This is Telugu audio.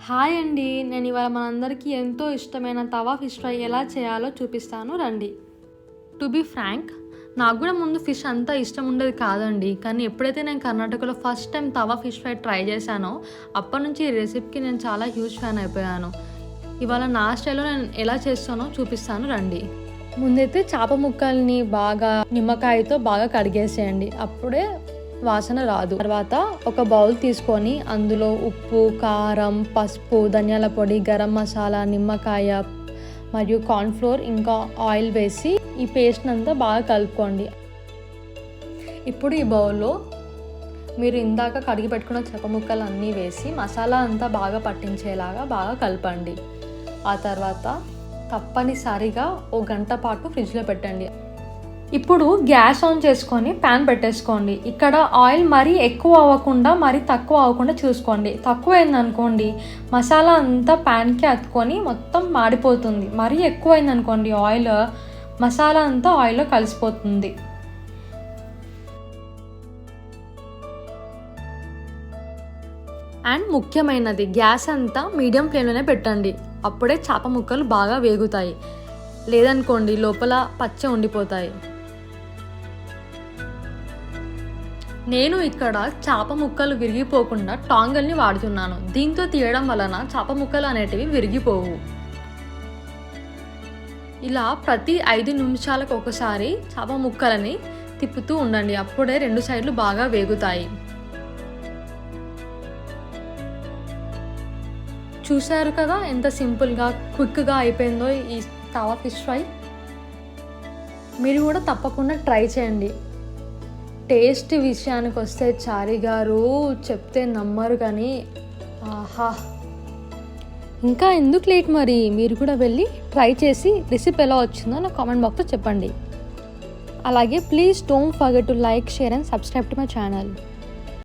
హాయ్ అండి. నేను ఇవాళ మనందరికీ ఎంతో ఇష్టమైన తవా ఫిష్ ఫ్రై ఎలా చేయాలో చూపిస్తాను రండి. టు బీ ఫ్రాంక్, నాకు కూడా ముందు ఫిష్ అంతా ఇష్టం ఉండేది కాదండి. కానీ ఎప్పుడైతే నేను కర్ణాటకలో ఫస్ట్ టైం తవా ఫిష్ ఫ్రై ట్రై చేశానో అప్పటి నుంచి ఈ రెసిపీకి నేను చాలా హ్యూజ్ ఫ్యాన్ అయిపోయాను. ఇవాళ నా స్టైల్లో నేను ఎలా చేస్తానో చూపిస్తాను రండి. ముందైతే చేప ముక్కల్ని బాగా నిమ్మకాయతో బాగా కడిగేసేయండి, అప్పుడే వాసన రాదు. తర్వాత ఒక బౌల్ తీసుకొని అందులో ఉప్పు, కారం, పసుపు, ధనియాల పొడి, గరం మసాలా, నిమ్మకాయ మరియు కార్న్ఫ్లోర్ ఇంకా ఆయిల్ వేసి ఈ పేస్ట్ అంతా బాగా కలుపుకోండి. ఇప్పుడు ఈ బౌల్లో మీరు ఇందాక కడిగి పెట్టుకున్న చేప ముక్కలు అన్నీ వేసి మసాలా అంతా బాగా పట్టించేలాగా బాగా కలపండి. ఆ తర్వాత తప్పనిసరిగా ఓ గంట పాటు ఫ్రిడ్జ్లో పెట్టండి. ఇప్పుడు గ్యాస్ ఆన్ చేసుకొని ప్యాన్ పెట్టేసుకోండి. ఇక్కడ ఆయిల్ మరీ ఎక్కువ అవ్వకుండా మరీ తక్కువ అవ్వకుండా చూసుకోండి. తక్కువ అయిందనుకోండి మసాలా అంతా ప్యాన్కి అతుకొని మొత్తం మాడిపోతుంది. మరీ ఎక్కువ అయిందనుకోండి ఆయిల్, మసాలా అంతా ఆయిల్లో కలిసిపోతుంది. అండ్ ముఖ్యమైనది, గ్యాస్ అంతా మీడియం ఫ్లేమ్లోనే పెట్టండి, అప్పుడే చేప ముక్కలు బాగా వేగుతాయి. లేదనుకోండి లోపల పచ్చ ఉండిపోతాయి. నేను ఇక్కడ చేప ముక్కలు విరిగిపోకుండా టాంగల్ని వాడుతున్నాను. దీంతో తీయడం వలన చేప ముక్కలు అనేటివి విరిగిపోవు. ఇలా ప్రతి 5 నిమిషాలకు ఒకసారి చేప ముక్కలని తిప్పుతూ ఉండండి, అప్పుడే 2 సైడ్లు బాగా వేగుతాయి. చూశారు కదా ఎంత సింపుల్గా క్విక్గా అయిపోయిందో ఈ తవా ఫిష్ ఫ్రై. మీరు కూడా తప్పకుండా ట్రై చేయండి. టేస్ట్ విషయానికి వస్తే చారి గారు చెప్తే నమ్మరు కానీ ఆహా! ఇంకా ఎందుకు లేట్, మరి మీరు కూడా వెళ్ళి ట్రై చేసి రెసిపీ ఎలా వచ్చిందో నా కామెంట్ బాక్స్లో చెప్పండి. అలాగే please don't forget to like, share and subscribe to my channel.